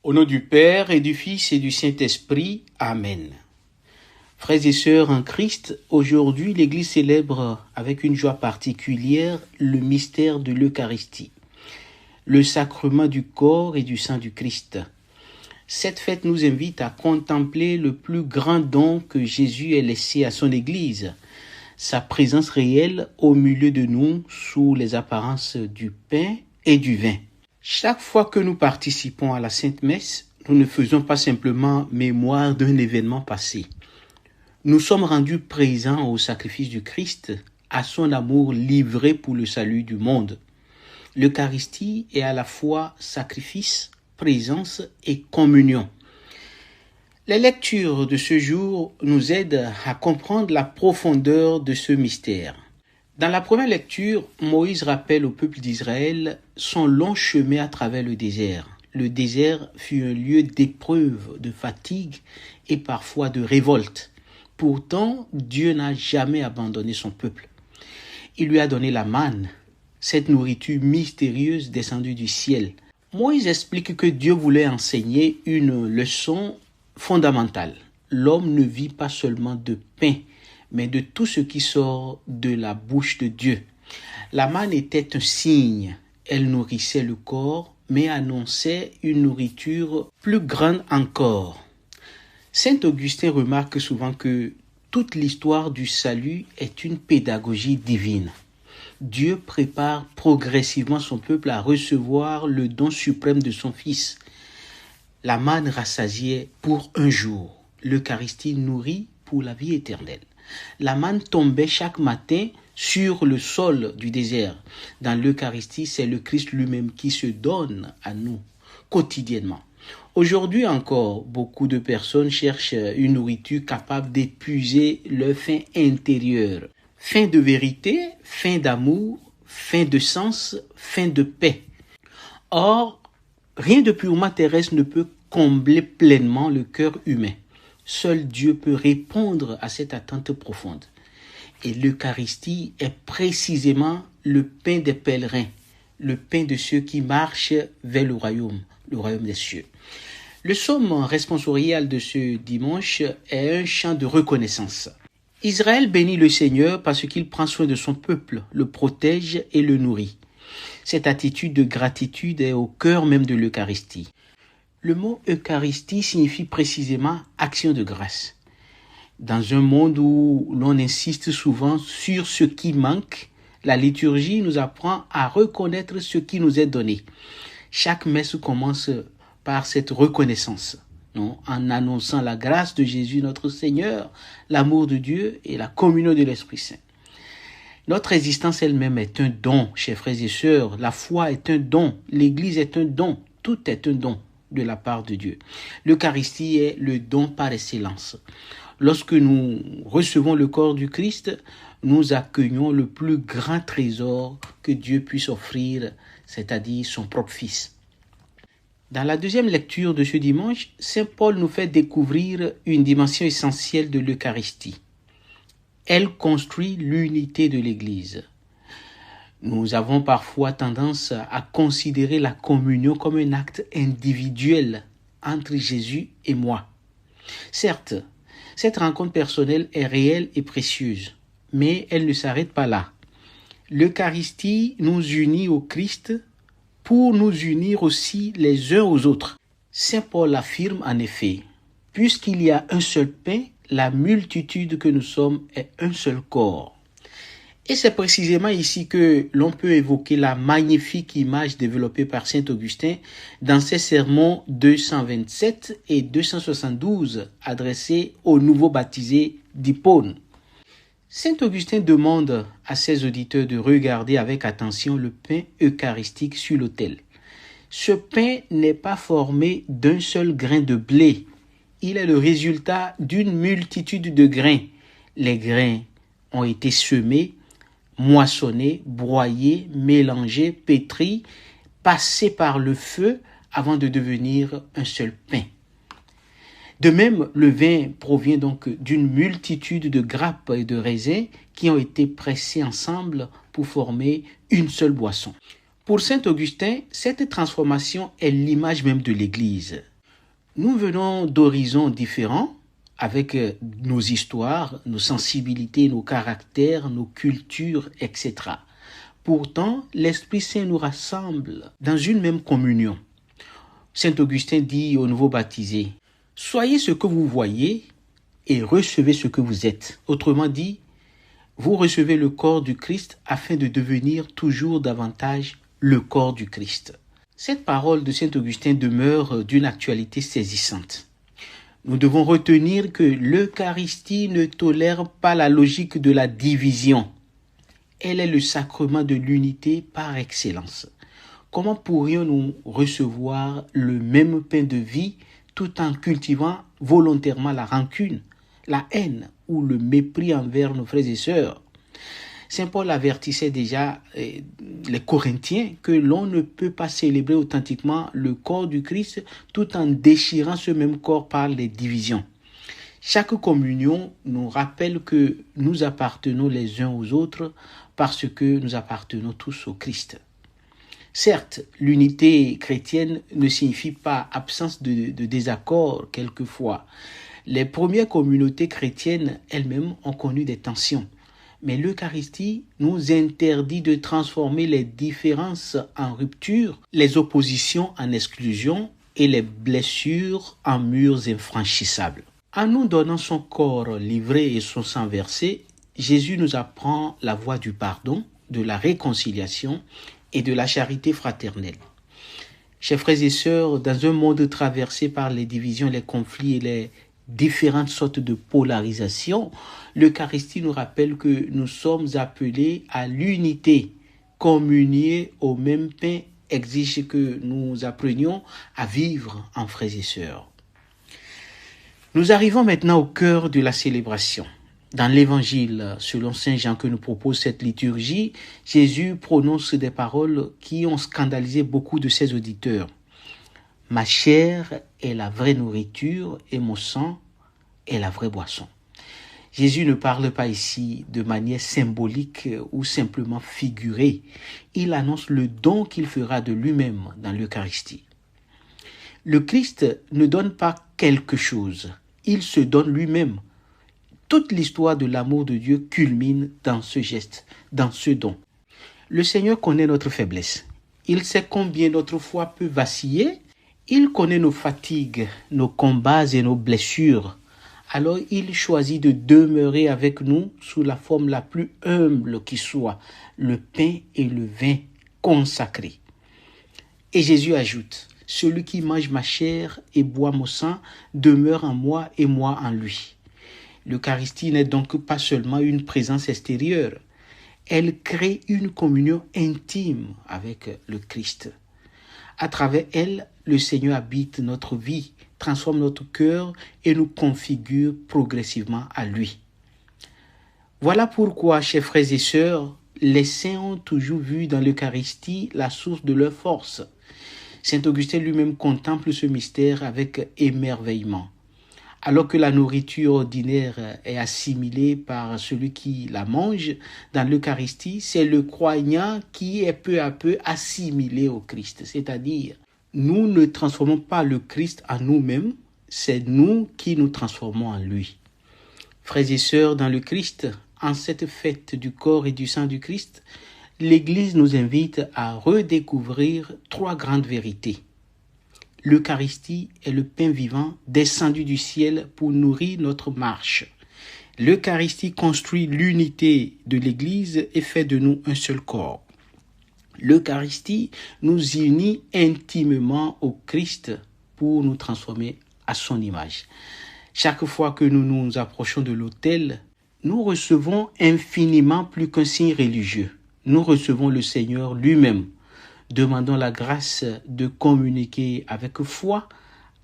Au nom du Père et du Fils et du Saint-Esprit. Amen. Frères et sœurs en Christ, aujourd'hui l'Église célèbre avec une joie particulière le mystère de l'Eucharistie, le sacrement du corps et du sang du Christ. Cette fête nous invite à contempler le plus grand don que Jésus ait laissé à son Église, sa présence réelle au milieu de nous sous les apparences du pain et du vin. Chaque fois que nous participons à la Sainte Messe, nous ne faisons pas simplement mémoire d'un événement passé. Nous sommes rendus présents au sacrifice du Christ, à son amour livré pour le salut du monde. L'Eucharistie est à la fois sacrifice, présence et communion. Les lectures de ce jour nous aident à comprendre la profondeur de ce mystère. Dans la première lecture, Moïse rappelle au peuple d'Israël son long chemin à travers le désert. Le désert fut un lieu d'épreuve, de fatigue et parfois de révolte. Pourtant, Dieu n'a jamais abandonné son peuple. Il lui a donné la manne, cette nourriture mystérieuse descendue du ciel. Moïse explique que Dieu voulait enseigner une leçon fondamentale. L'homme ne vit pas seulement de pain, mais de tout ce qui sort de la bouche de Dieu. La manne était un signe. Elle nourrissait le corps, mais annonçait une nourriture plus grande encore. Saint Augustin remarque souvent que toute l'histoire du salut est une pédagogie divine. Dieu prépare progressivement son peuple à recevoir le don suprême de son Fils. La manne rassasiait pour un jour. L'Eucharistie nourrit pour la vie éternelle. La manne tombait chaque matin sur le sol du désert. Dans l'Eucharistie, c'est le Christ lui-même qui se donne à nous quotidiennement. Aujourd'hui encore, beaucoup de personnes cherchent une nourriture capable d'épuiser leur faim intérieure. Faim de vérité, faim d'amour, faim de sens, faim de paix. Or, rien de purement terrestre ne peut combler pleinement le cœur humain. Seul Dieu peut répondre à cette attente profonde. Et l'Eucharistie est précisément le pain des pèlerins, le pain de ceux qui marchent vers le royaume des cieux. Le psaume responsorial de ce dimanche est un chant de reconnaissance. Israël bénit le Seigneur parce qu'il prend soin de son peuple, le protège et le nourrit. Cette attitude de gratitude est au cœur même de l'Eucharistie. Le mot Eucharistie signifie précisément action de grâce. Dans un monde où l'on insiste souvent sur ce qui manque, la liturgie nous apprend à reconnaître ce qui nous est donné. Chaque messe commence par cette reconnaissance, en annonçant la grâce de Jésus notre Seigneur, l'amour de Dieu et la communion de l'Esprit Saint. Notre existence elle-même est un don, chers frères et sœurs. La foi est un don, l'Église est un don, tout est un don de la part de Dieu. L'Eucharistie est le don par excellence. Lorsque nous recevons le corps du Christ, nous accueillons le plus grand trésor que Dieu puisse offrir, c'est-à-dire son propre Fils. Dans la deuxième lecture de ce dimanche, Saint Paul nous fait découvrir une dimension essentielle de l'Eucharistie. Elle construit l'unité de l'Église. Nous avons parfois tendance à considérer la communion comme un acte individuel entre Jésus et moi. Certes, cette rencontre personnelle est réelle et précieuse, mais elle ne s'arrête pas là. L'Eucharistie nous unit au Christ pour nous unir aussi les uns aux autres. Saint Paul affirme en effet, « Puisqu'il y a un seul pain, la multitude que nous sommes est un seul corps. » Et c'est précisément ici que l'on peut évoquer la magnifique image développée par saint Augustin dans ses sermons 227 et 272 adressés aux nouveaux baptisés d'Hippone. Saint Augustin demande à ses auditeurs de regarder avec attention le pain eucharistique sur l'autel. Ce pain n'est pas formé d'un seul grain de blé. Il est le résultat d'une multitude de grains. Les grains ont été semés, moissonnés, broyés, mélangés, pétris, passés par le feu avant de devenir un seul pain. De même, le vin provient donc d'une multitude de grappes et de raisins qui ont été pressés ensemble pour former une seule boisson. Pour saint Augustin, cette transformation est l'image même de l'Église. Nous venons d'horizons différents, avec nos histoires, nos sensibilités, nos caractères, nos cultures, etc. Pourtant, l'Esprit Saint nous rassemble dans une même communion. Saint Augustin dit aux nouveaux baptisés, « Soyez ce que vous voyez et recevez ce que vous êtes. » Autrement dit, vous recevez le corps du Christ afin de devenir toujours davantage le corps du Christ. Cette parole de Saint Augustin demeure d'une actualité saisissante. Nous devons retenir que l'Eucharistie ne tolère pas la logique de la division. Elle est le sacrement de l'unité par excellence. Comment pourrions-nous recevoir le même pain de vie tout en cultivant volontairement la rancune, la haine ou le mépris envers nos frères et sœurs? Saint Paul avertissait déjà les Corinthiens que l'on ne peut pas célébrer authentiquement le corps du Christ tout en déchirant ce même corps par les divisions. Chaque communion nous rappelle que nous appartenons les uns aux autres parce que nous appartenons tous au Christ. Certes, l'unité chrétienne ne signifie pas absence de désaccord quelquefois. Les premières communautés chrétiennes elles-mêmes ont connu des tensions. Mais l'Eucharistie nous interdit de transformer les différences en rupture, les oppositions en exclusion et les blessures en murs infranchissables. En nous donnant son corps livré et son sang versé, Jésus nous apprend la voie du pardon, de la réconciliation et de la charité fraternelle. Chers frères et sœurs, dans un monde traversé par les divisions, les conflits et les différentes sortes de polarisation, l'Eucharistie nous rappelle que nous sommes appelés à l'unité. Communier au même pain exige que nous apprenions à vivre en frères et sœurs. Nous arrivons maintenant au cœur de la célébration. Dans l'évangile selon Saint Jean que nous propose cette liturgie, Jésus prononce des paroles qui ont scandalisé beaucoup de ses auditeurs. Ma chair est la vraie nourriture et mon sang est la vraie boisson. Jésus ne parle pas ici de manière symbolique ou simplement figurée. Il annonce le don qu'il fera de lui-même dans l'Eucharistie. Le Christ ne donne pas quelque chose, il se donne lui-même. Toute l'histoire de l'amour de Dieu culmine dans ce geste, dans ce don. Le Seigneur connaît notre faiblesse. Il sait combien notre foi peut vaciller. Il connaît nos fatigues, nos combats et nos blessures. Alors il choisit de demeurer avec nous sous la forme la plus humble qui soit, le pain et le vin consacrés. Et Jésus ajoute, « Celui qui mange ma chair et boit mon sang demeure en moi et moi en lui. » L'Eucharistie n'est donc pas seulement une présence extérieure, elle crée une communion intime avec le Christ. À travers elle, le Seigneur habite notre vie, transforme notre cœur et nous configure progressivement à lui. Voilà pourquoi, chers frères et sœurs, les saints ont toujours vu dans l'Eucharistie la source de leur force. Saint Augustin lui-même contemple ce mystère avec émerveillement. Alors que la nourriture ordinaire est assimilée par celui qui la mange, dans l'Eucharistie, c'est le croyant qui est peu à peu assimilé au Christ. C'est-à-dire, nous ne transformons pas le Christ en nous-mêmes, c'est nous qui nous transformons en lui. Frères et sœurs, dans le Christ, en cette fête du corps et du sang du Christ, l'Église nous invite à redécouvrir 3 grandes vérités. L'Eucharistie est le pain vivant descendu du ciel pour nourrir notre marche. L'Eucharistie construit l'unité de l'Église et fait de nous un seul corps. L'Eucharistie nous unit intimement au Christ pour nous transformer à son image. Chaque fois que nous nous approchons de l'autel, nous recevons infiniment plus qu'un signe religieux. Nous recevons le Seigneur lui-même. Demandons la grâce de communiquer avec foi,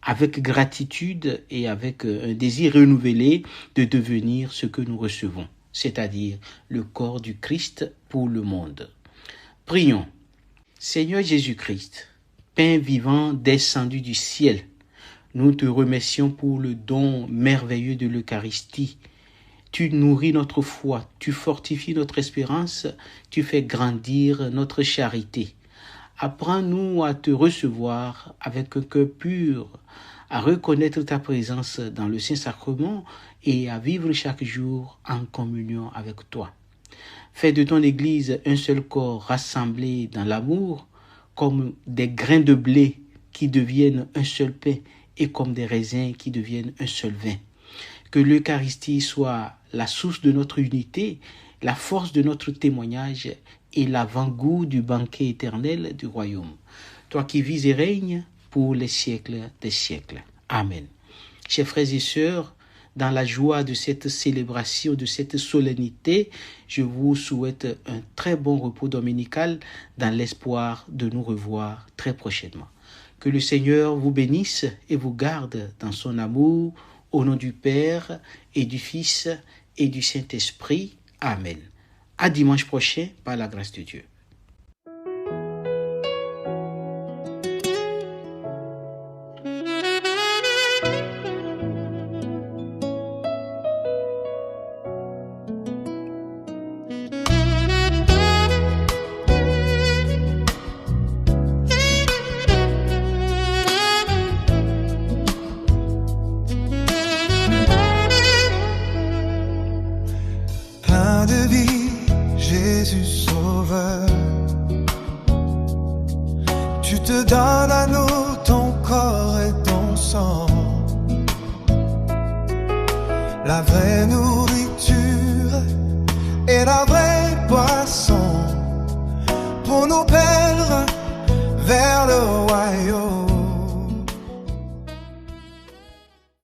avec gratitude et avec un désir renouvelé de devenir ce que nous recevons, c'est-à-dire le corps du Christ pour le monde. Prions. Seigneur Jésus-Christ, pain vivant descendu du ciel, nous te remercions pour le don merveilleux de l'Eucharistie. Tu nourris notre foi, tu fortifies notre espérance, tu fais grandir notre charité. Apprends-nous à te recevoir avec un cœur pur, à reconnaître ta présence dans le Saint-Sacrement et à vivre chaque jour en communion avec toi. Fais de ton Église un seul corps rassemblé dans l'amour, comme des grains de blé qui deviennent un seul pain et comme des raisins qui deviennent un seul vin. Que l'Eucharistie soit la source de notre unité, la force de notre témoignage et l'avant-goût du banquet éternel du royaume. Toi qui vis et règnes pour les siècles des siècles. Amen. Chers frères et sœurs, dans la joie de cette célébration, de cette solennité, je vous souhaite un très bon repos dominical dans l'espoir de nous revoir très prochainement. Que le Seigneur vous bénisse et vous garde dans son amour, au nom du Père et du Fils et du Saint-Esprit. Amen. À dimanche prochain, par la grâce de Dieu. Jésus Sauveur, tu te donnes à nous ton corps et ton sang, la vraie nourriture et la vraie boisson pour nos pèlerins